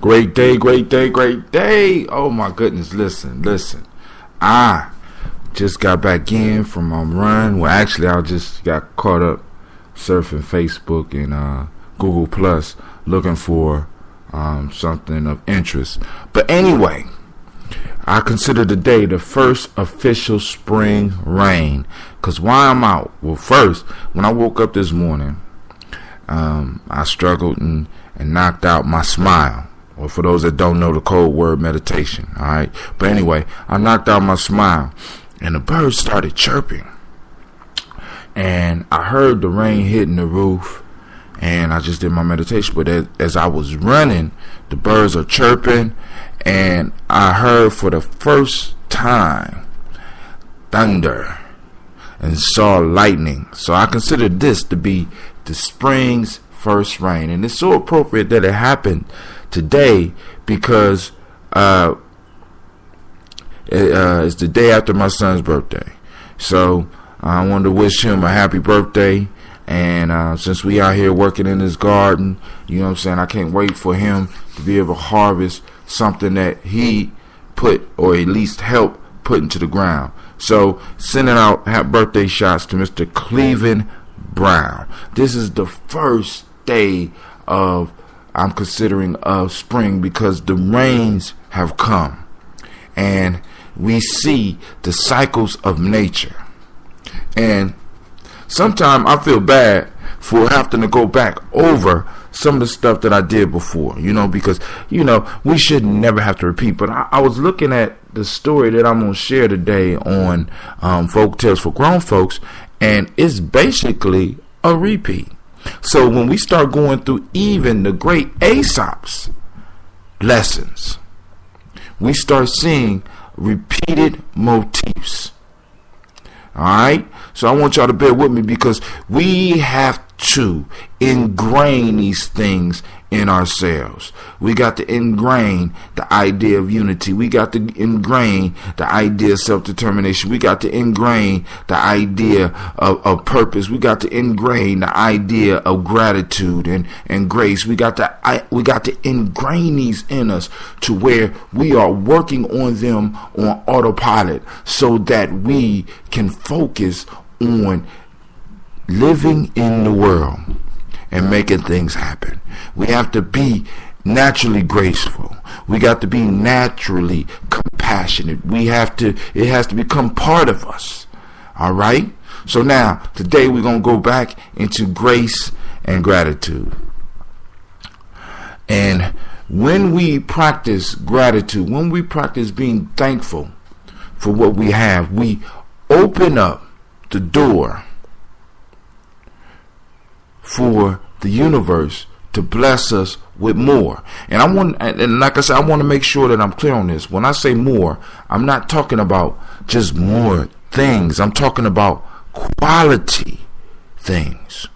Great day, great day, great day. Oh my goodness, listen. I just got back in from my run. Well, actually, I just got caught up surfing Facebook and Google Plus looking for something of interest. But anyway, I consider today the first official spring rain. Because why I'm out? Well, first, when I woke up this morning, I struggled and knocked out my smile. Or for those that don't know, the code word meditation. All right. But anyway, I knocked out my smile and the birds started chirping. And I heard the rain hitting the roof and I just did my meditation. But as I was running, the birds are chirping and I heard for the first time thunder and saw lightning. So I consider this to be the spring's first rain. And it's so appropriate that it happened today because it's the day after my son's birthday. So I wanted to wish him a happy birthday. And since we out here working in his garden, you know what I'm saying, I can't wait for him to be able to harvest something that he put, or at least help put into the ground. So sending out happy birthday shots to Mr. Cleveland Brown. This is the first day of, I'm considering, of spring because the rains have come and we see the cycles of nature. And sometimes I feel bad for having to go back over some of the stuff that I did before, because, we should never have to repeat. But I was looking at the story that I'm going to share today on Folk Tales for Grown Folks, and it's basically a repeat. So when we start going through even the great Aesop's lessons, we start seeing repeated motifs. All right. So I want y'all to bear with me because we have to ingrain these things in ourselves. We got to ingrain the idea of unity. We got to ingrain the idea of self-determination. We got to ingrain the idea of purpose. We got to ingrain the idea of gratitude and grace. We got to ingrain these in us to where we are working on them on autopilot so that we can focus on living in the world and making things happen. We have to be naturally graceful. We got to be naturally compassionate. It has to become part of us. All right. So now today we're going to go back into grace and gratitude. And when we practice gratitude, when we practice being thankful for what we have, we open up the door for the universe to bless us with more. And like I said, I want to make sure that I'm clear on this. When I say more, I'm not talking about just more things. I'm talking about quality things.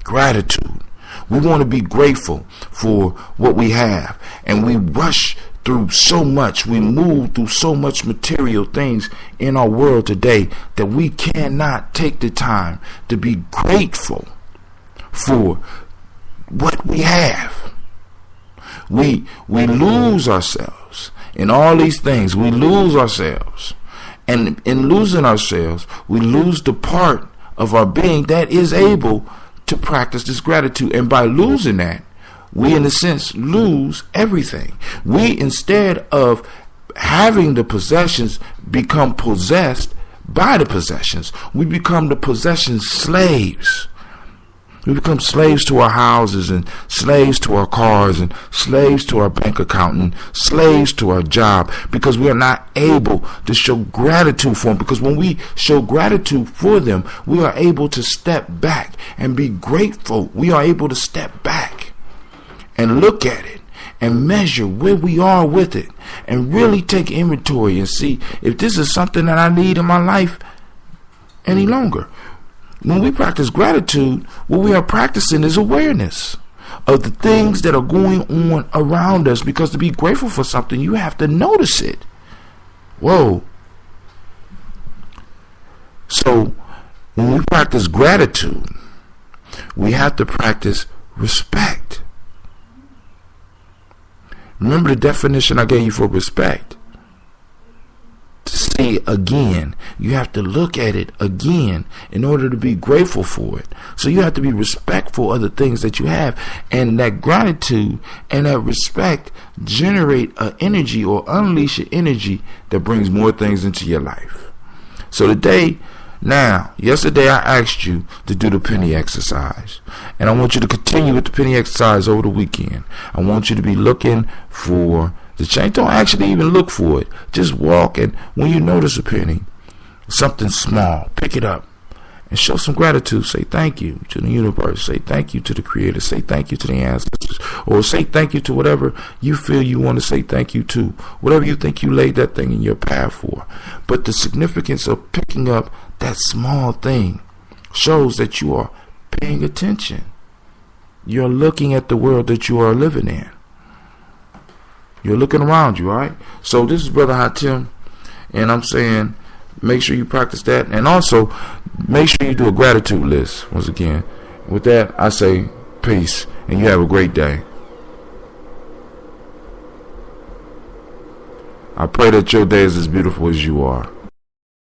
Gratitude. We want to be grateful for what we have. And we rush through so much, we move through so much material things in our world today that we cannot take the time to be grateful for what we have. We lose ourselves in all these things. We lose ourselves. And in losing ourselves, we lose the part of our being that is able to practice this gratitude. And by losing that, we, in a sense, lose everything. We, instead of having the possessions, become possessed by the possessions. We become the possession slaves. We become slaves to our houses and slaves to our cars and slaves to our bank account and slaves to our job because we are not able to show gratitude for them. Because when we show gratitude for them, we are able to step back and be grateful. We are able to step back and look at it and measure where we are with it and really take inventory and see if this is something that I need in my life any longer. When we practice gratitude, what we are practicing is awareness of the things that are going on around us, because to be grateful for something, you have to notice it. Whoa. So when we practice gratitude, we have to practice respect. Remember the definition I gave you for respect. To see again, you have to look at it again in order to be grateful for it. So you have to be respectful of the things that you have, and that gratitude and that respect generate an energy or unleash an energy that brings more things into your life. So yesterday I asked you to do the penny exercise, and I want you to continue with the penny exercise over the weekend. I want you to be looking for the change. Don't actually even look for it. Just walk, and when you notice a penny, something small, pick it up and show some gratitude. Say thank you to the universe. Say thank you to the Creator. Say thank you to the ancestors. Or say thank you to whatever you feel you want to say thank you to. Whatever you think you laid that thing in your path for. But the significance of picking up that small thing shows that you are paying attention. You're looking at the world that you are living in. You're looking around you, all right? So this is Brother Hatim, and I'm saying make sure you practice that, and also make sure you do a gratitude list. Once again, with that, I say peace, and you have a great day. I pray that your day is as beautiful as you are.